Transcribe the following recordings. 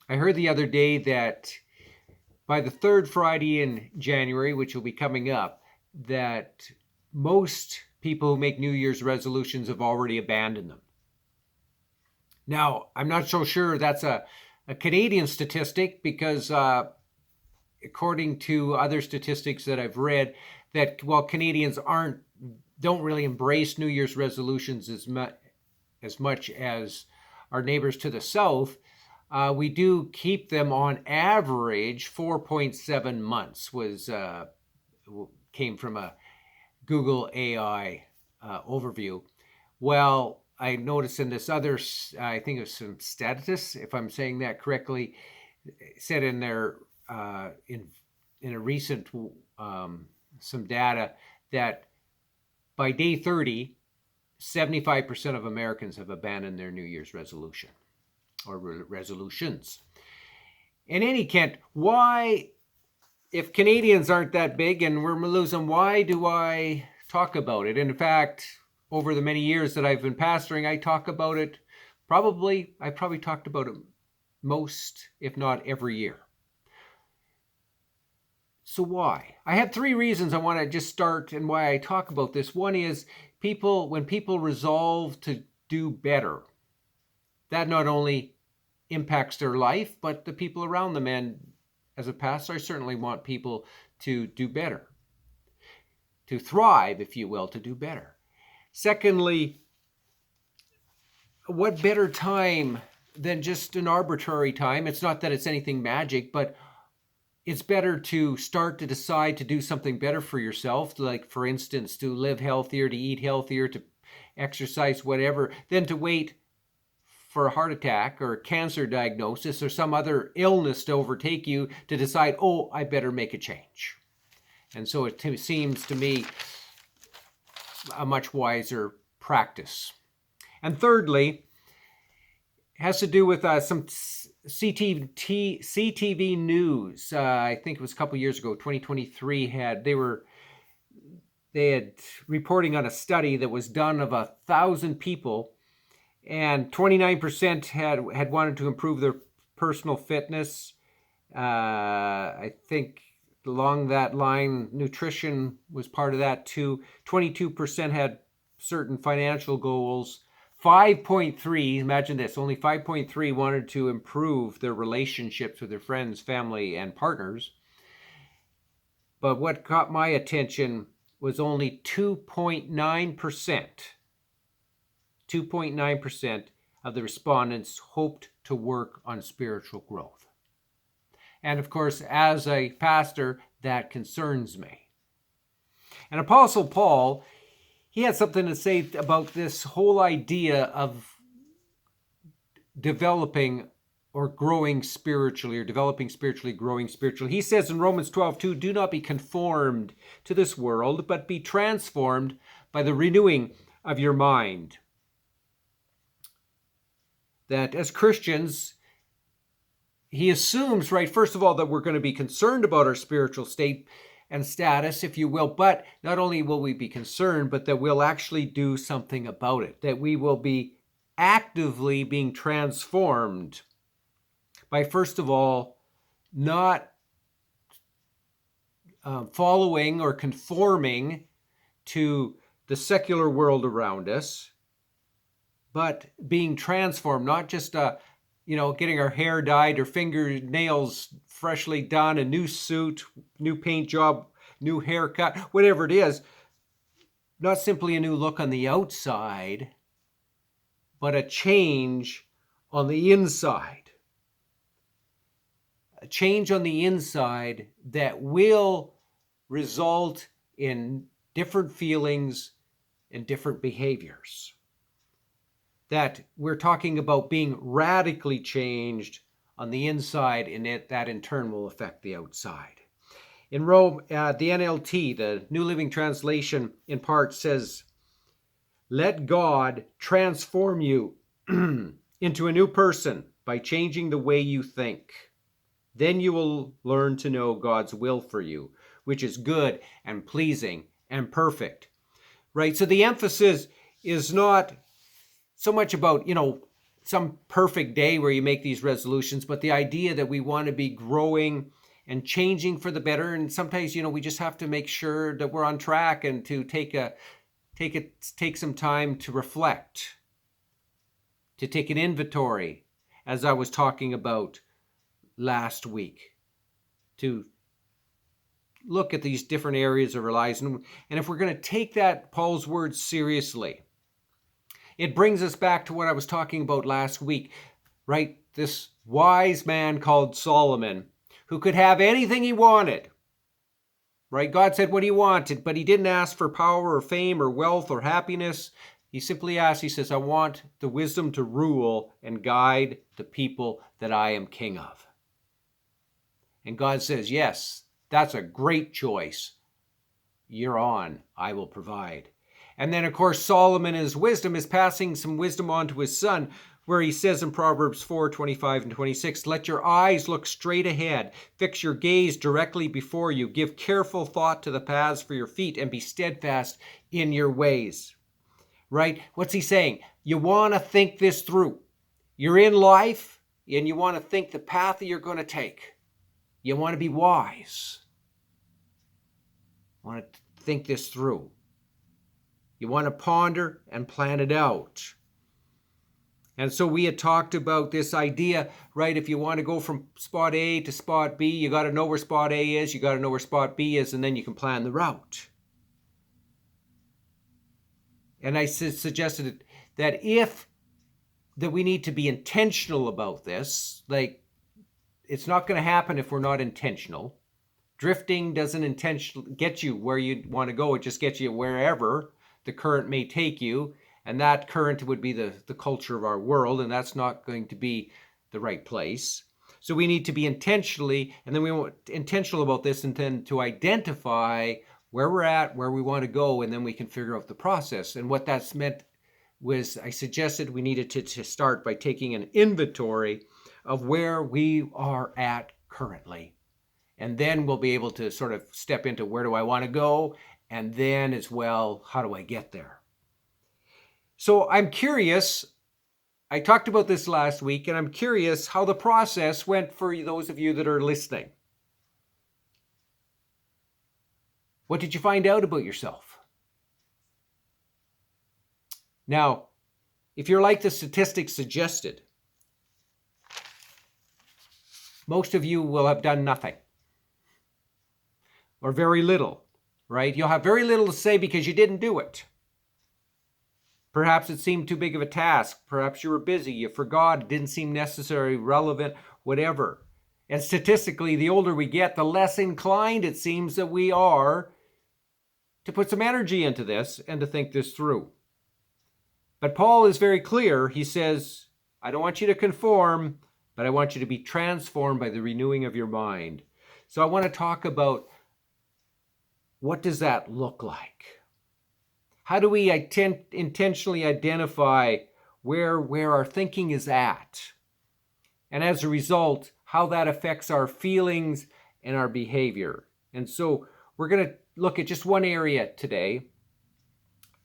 I heard the other day that by the third Friday in January, which will be coming up, that most people who make New Year's resolutions have already abandoned them. Now, I'm not so sure that's a Canadian statistic because according to other statistics that I've read, that while Canadians don't really embrace New Year's resolutions as much as our neighbors to the south, we do keep them on average 4.7 months. Came from a Google AI overview. Well, I noticed in this other, I think it was some statistics, if I'm saying that correctly, said in their in a recent some data that by day 30, 75% of Americans have abandoned their New Year's resolution or resolutions. In any case, why, if Canadians aren't that big and we're losing, why do I talk about it? And in fact, over the many years that I've been pastoring, I talk about it I probably talked about it most, if not every year. So why? I have three reasons I want to just start and why I talk about this. One is when people resolve to do better, that not only impacts their life, but the people around them. And as a pastor, I certainly want people to do better, to thrive, if you will, to do better. Secondly, what better time than just an arbitrary time? It's not that it's anything magic, but it's better to start to decide to do something better for yourself, like, for instance, to live healthier, to eat healthier, to exercise, whatever, than to wait for a heart attack or a cancer diagnosis or some other illness to overtake you to decide, oh, I better make a change. And so it seems to me a much wiser practice. And thirdly, it has to do with some CTV news. I think it was a couple years ago, 2023 they had reporting on a study that was done of 1,000 people, and 29% had wanted to improve their personal fitness. I think along that line, nutrition was part of that too. 22% had certain financial goals. 5.3, imagine this, only 5.3 wanted to improve their relationships with their friends, family, and partners. But what caught my attention was only 2.9% of the respondents hoped to work on spiritual growth. And of course, as a pastor, that concerns me. And Apostle Paul, he had something to say about this whole idea of developing or growing spiritually, or developing spiritually, growing spiritually. He says in Romans 12:2, do not be conformed to this world, but be transformed by the renewing of your mind. That as Christians, he assumes, right, first of all, that we're going to be concerned about our spiritual state and status, if you will, but not only will we be concerned, but that we'll actually do something about it, that we will be actively being transformed by, first of all, not following or conforming to the secular world around us, but being transformed, not just getting our hair dyed or fingernails freshly done, a new suit, new paint job, new haircut, whatever it is. Not simply a new look on the outside, but a change on the inside. A change on the inside that will result in different feelings and different behaviors. That we're talking about being radically changed on the inside, and that in turn will affect the outside. In Rome, the NLT, the New Living Translation, in part says, let God transform you into a new person by changing the way you think. Then you will learn to know God's will for you, which is good and pleasing and perfect. Right? So the emphasis is not so much about, some perfect day where you make these resolutions, but the idea that we want to be growing and changing for the better. And sometimes, we just have to make sure that we're on track and to take some time to reflect, to take an inventory, as I was talking about last week, to look at these different areas of our lives. And if we're going to take that Paul's words seriously, it brings us back to what I was talking about last week, right? This wise man called Solomon, who could have anything he wanted, right? God said what he wanted, but he didn't ask for power or fame or wealth or happiness. He simply asked, he says, I want the wisdom to rule and guide the people that I am king of. And God says, yes, that's a great choice. You're on, I will provide. And then, of course, Solomon in his wisdom is passing some wisdom on to his son, where he says in Proverbs 4:25 and 26, let your eyes look straight ahead, fix your gaze directly before you, give careful thought to the paths for your feet, and be steadfast in your ways. Right? What's he saying? You want to think this through. You're in life, and you want to think the path that you're going to take. You want to be wise. You want to think this through. You want to ponder and plan it out. And so we had talked about this idea, right? If you want to go from spot A to spot B, you got to know where spot A is, you got to know where spot B is, and then you can plan the route. And I suggested that we need to be intentional about this. Like, it's not going to happen if we're not intentional. Drifting doesn't intentionally get you where you want to go. It just gets you wherever the current may take you. And that current would be the culture of our world, and that's not going to be the right place. So we need to be intentional about this, and then to identify where we're at, where we want to go, and then we can figure out the process. And what that's meant was, I suggested we needed to start by taking an inventory of where we are at currently. And then we'll be able to sort of step into where do I want to go, and then as well, how do I get there? So I'm curious, I talked about this last week, and I'm curious how the process went for those of you that are listening. What did you find out about yourself? Now, if you're like the statistics suggested, most of you will have done nothing or very little, right? You'll have very little to say because you didn't do it. Perhaps it seemed too big of a task. Perhaps you were busy. You forgot. It didn't seem necessary, relevant, whatever. And statistically, the older we get, the less inclined it seems that we are to put some energy into this and to think this through. But Paul is very clear. He says, I don't want you to conform, but I want you to be transformed by the renewing of your mind. So I want to talk about, what does that look like? How do we intentionally identify where our thinking is at? And as a result, how that affects our feelings and our behavior. And so we're going to look at just one area today.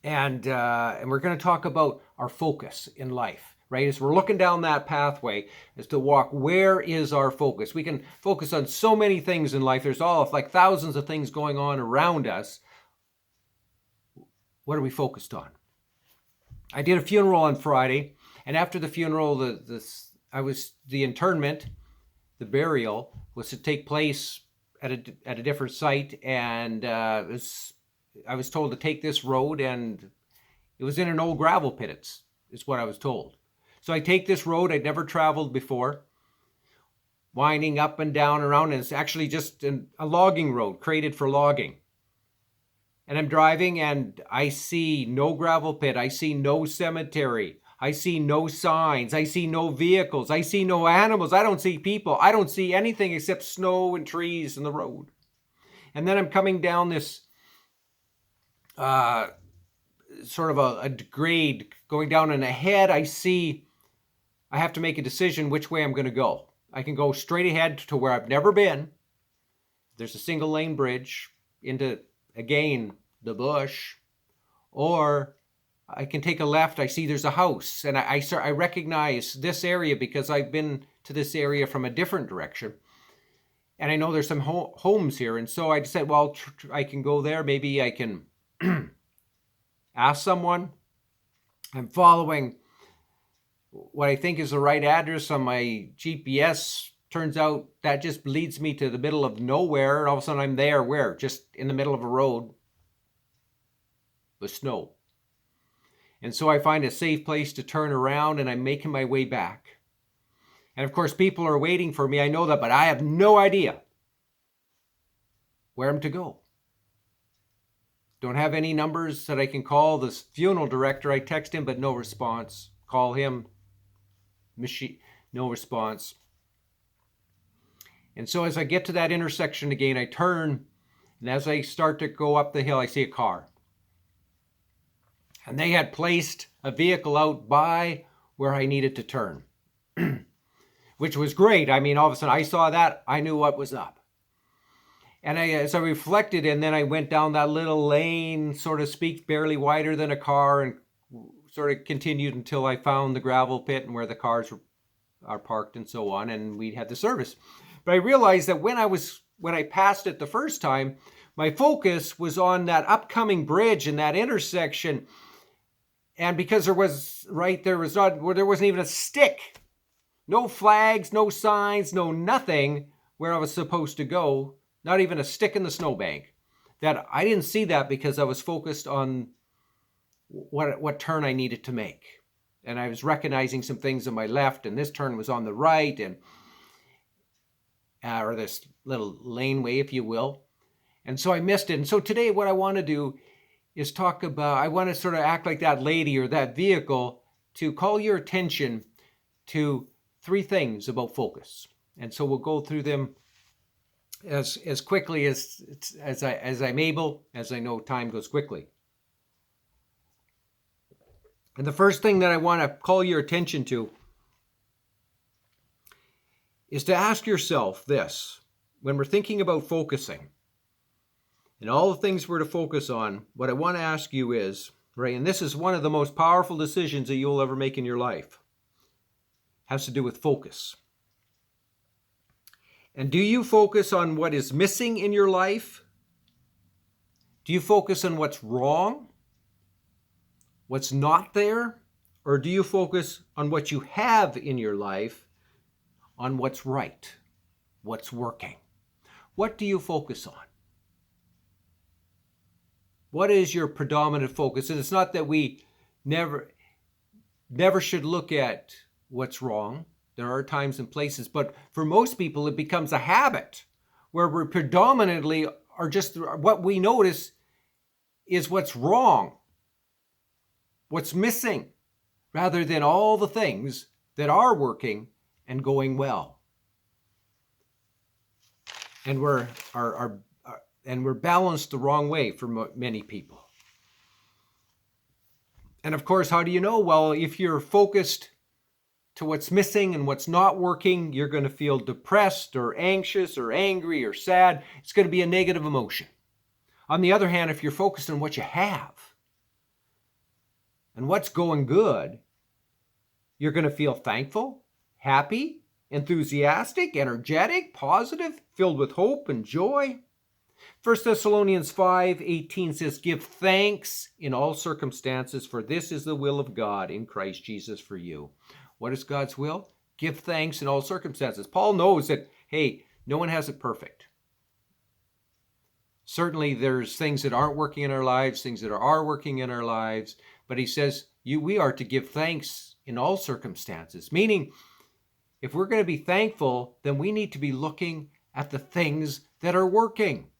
And we're going to talk about our focus in life, right? As we're looking down that pathway, is to walk, where is our focus? We can focus on so many things in life. There's like thousands of things going on around us. What are we focused on? I did a funeral on Friday, and after the funeral, the interment, the burial, was to take place at a different site, and I was told to take this road, and it was in an old gravel pit. It's what I was told. So I take this road I'd never traveled before, winding up and down around, and it's actually just a logging road created for logging. And I'm driving, and I see no gravel pit. I see no cemetery. I see no signs. I see no vehicles. I see no animals. I don't see people. I don't see anything except snow and trees and the road. And then I'm coming down this sort of a grade going down, and ahead I have to make a decision which way I'm going to go. I can go straight ahead to where I've never been. There's a single lane bridge into, again, the bush, or I can take a left. I see there's a house, and I recognize this area because I've been to this area from a different direction, and I know there's some homes here. And so I said, well, I can go there. Maybe I can ask someone. I'm following what I think is the right address on my GPS. Turns out that just leads me to the middle of nowhere, and all of a sudden I'm there. Where? Just in the middle of a road with snow. And so I find a safe place to turn around, and I'm making my way back. And of course, people are waiting for me. I know that, but I have no idea where I'm to go. Don't have any numbers that I can call. The funeral director, I text him, but no response. Call him, no response. And so as I get to that intersection again, I turn, and as I start to go up the hill, I see a car. And they had placed a vehicle out by where I needed to turn, which was great. I mean, all of a sudden I saw that, I knew what was up. And as I reflected, and then I went down that little lane, so to speak, barely wider than a car, and sort of continued until I found the gravel pit and where the cars are parked and so on, and we had the service. But I realized that when I passed it the first time, my focus was on that upcoming bridge and that intersection. And because there wasn't even a stick, no flags, no signs, no nothing where I was supposed to go, not even a stick in the snowbank, that I didn't see that because I was focused on what turn I needed to make. And I was recognizing some things on my left, and this turn was on the right, and or this little laneway, if you will. And so I missed it. And so today what I want to do is talk about, I want to sort of act like that lady or that vehicle to call your attention to 3 things about focus. And so we'll go through them as quickly as I'm able, as I know time goes quickly. And the first thing that I want to call your attention to is to ask yourself this: when we're thinking about focusing and all the things we're to focus on, what I want to ask you is, right, and this is one of the most powerful decisions that you'll ever make in your life, has to do with focus. And do you focus on what is missing in your life? Do you focus on what's wrong? What's not there? Or do you focus on what you have in your life, on what's right, what's working? What do you focus on? What is your predominant focus? And it's not that we never should look at what's wrong. There are times and places, but for most people it becomes a habit where we predominantly are just, what we notice is what's wrong, what's missing, rather than all the things that are working and going well. And we're balanced the wrong way for many people. And of course, how do you know? Well, if you're focused to what's missing and what's not working, you're going to feel depressed or anxious or angry or sad. It's going to be a negative emotion. On the other hand, if you're focused on what you have and what's going good, you're going to feel thankful, happy, enthusiastic, energetic, positive, filled with hope and joy. 1 Thessalonians 5:18 says, "Give thanks in all circumstances, for this is the will of God in Christ Jesus for you." What is God's will? Give thanks in all circumstances. Paul knows that, hey, no one has it perfect. Certainly there's things that aren't working in our lives, things that are working in our lives, but he says we are to give thanks in all circumstances, meaning if we're going to be thankful, then we need to be looking at the things that are working.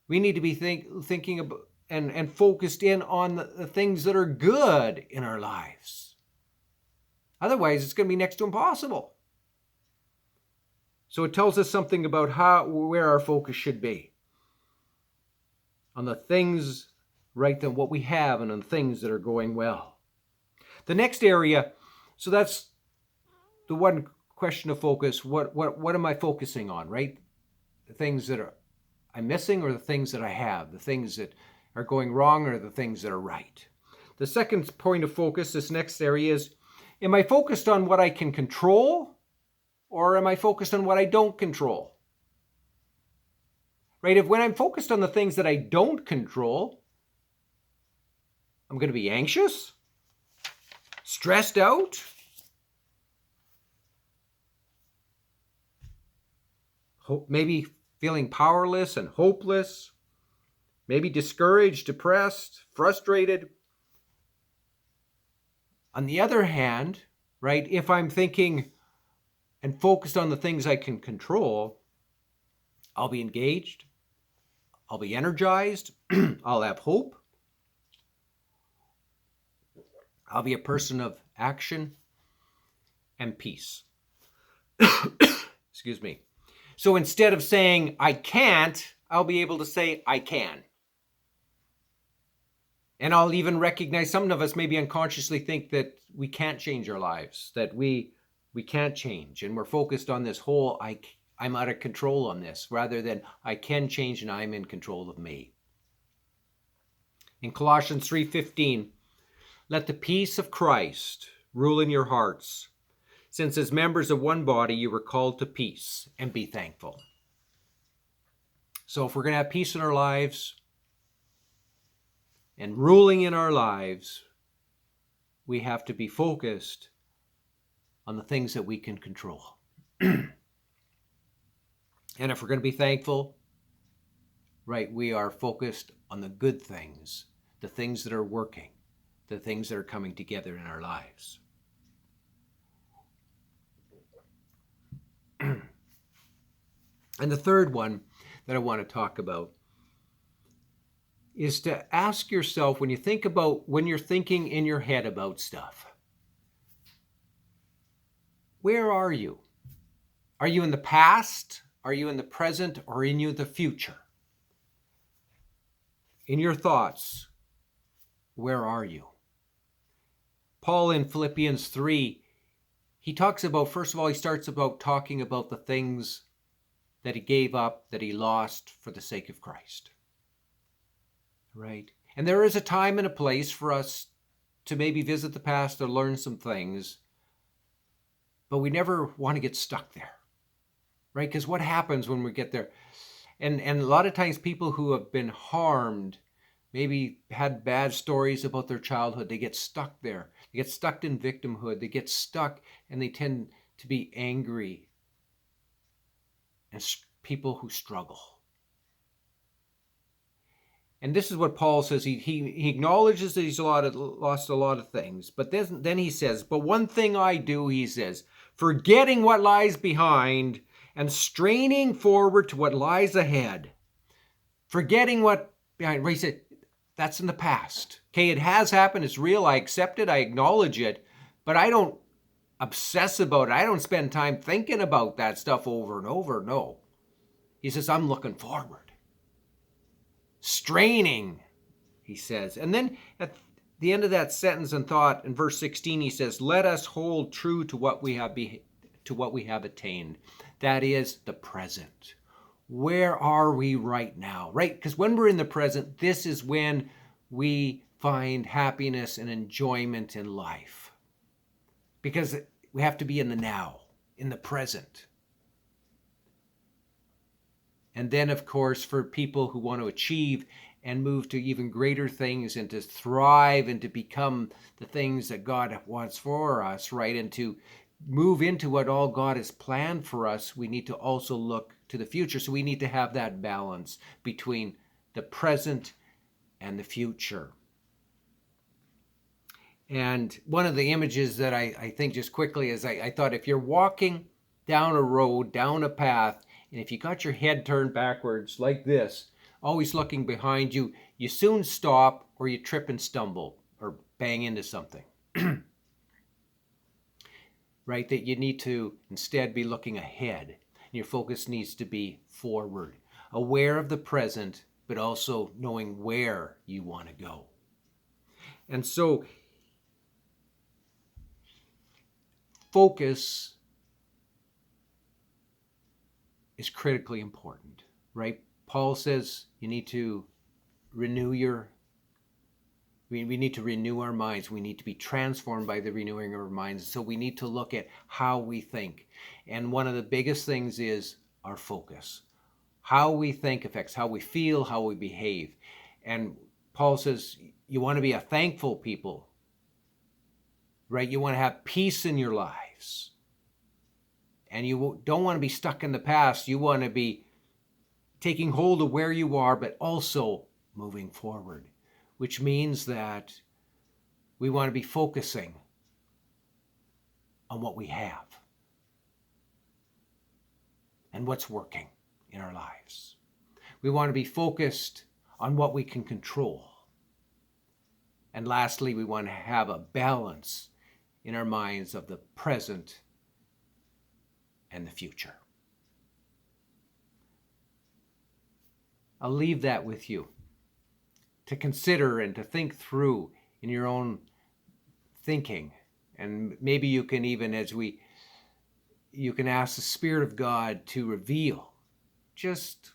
We need to be thinking about and focused in on the things that are good in our lives. Otherwise, it's going to be next to impossible. So it tells us something about where our focus should be. On the things right than what we have and on things that are going well. The next area, so that's the one question of focus. What am I focusing on, right? The things that I'm missing or the things that I have? The things that are going wrong or the things that are right? The second point of focus, this next area is, am I focused on what I can control or am I focused on what I don't control? Right? If when I'm focused on the things that I don't control, I'm going to be anxious, stressed out, maybe feeling powerless and hopeless, maybe discouraged, depressed, frustrated. On the other hand, right, if I'm thinking and focused on the things I can control, I'll be engaged, I'll be energized, I'll have hope, I'll be a person of action and peace. Excuse me. So instead of saying I can't, I'll be able to say I can. And I'll even recognize some of us maybe unconsciously think that we can't change our lives, that we can't change. And we're focused on this whole I'm out of control on this, rather than I can change and I'm in control of me. In Colossians 3:15, let the peace of Christ rule in your hearts, since as members of one body you were called to peace, and be thankful. So if we're going to have peace in our lives and ruling in our lives, we have to be focused on the things that we can control. And if we're going to be thankful, right, we are focused on the good things, the things that are working, the things that are coming together in our lives. And the third one that I want to talk about is to ask yourself, when you're thinking in your head about stuff, where are you? Are you in the past? Are you in the present? Or are you in the future? In your thoughts, where are you? Paul in Philippians 3, he talks about, first of all, he starts about talking about the things that he gave up, that he lost for the sake of Christ. Right? And there is a time and a place for us to maybe visit the past or learn some things, but we never want to get stuck there. Right? Because what happens when we get there? And a lot of times people who have been harmed, maybe had bad stories about their childhood, they get stuck there. They get stuck in victimhood. They get stuck and they tend to be angry and people who struggle. And this is what Paul says. He acknowledges that he's lost a lot of things. But then he says, but one thing I do, he says, forgetting what lies behind and straining forward to what lies ahead. Forgetting what behind. He said, that's in the past. Okay, it has happened. It's real. I accept it. I acknowledge it. But I don't obsess about it. I don't spend time thinking about that stuff over and over. No. He says, I'm looking forward. Straining, he says. And then at the end of that sentence and thought in verse 16, he says, let us hold true to what we have attained. That is the present. Where are we right now? Right? Because when we're in the present, this is when we find happiness and enjoyment in life. Because we have to be in the now, in the present. And then, of course, for people who want to achieve and move to even greater things and to thrive and to become the things that God wants for us, right? And to move into what all God has planned for us, we need to also look to the future. So we need to have that balance between the present and the future. And one of the images that I think just quickly is I thought if you're walking down a road, down a path, and if you got your head turned backwards like this, always looking behind you, you soon stop or you trip and stumble or bang into something. Right? That you need to instead be looking ahead. And your focus needs to be forward, aware of the present, but also knowing where you want to go. And so focus is critically important, right? Paul says you need to renew your We need to renew our minds. We need to be transformed by the renewing of our minds. So we need to look at how we think. And one of the biggest things is our focus. How we think affects how we feel, how we behave. And Paul says you want to be a thankful people, right? You want to have peace in your lives. And you don't want to be stuck in the past. You want to be taking hold of where you are, but also moving forward, which means that we want to be focusing on what we have and what's working in our lives. We want to be focused on what we can control. And lastly, we want to have a balance in our minds of the present and the future. I'll leave that with you to consider and to think through in your own thinking. And maybe you can even, you can ask the Spirit of God to reveal just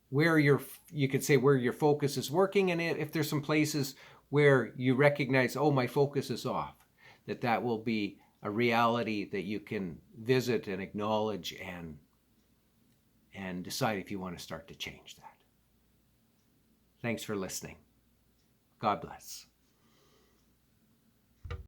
where you could say where your focus is working, and if there's some places where you recognize, oh, my focus is off, that will be a reality that you can visit and acknowledge and decide if you want to start to change that. Thanks for listening. God bless.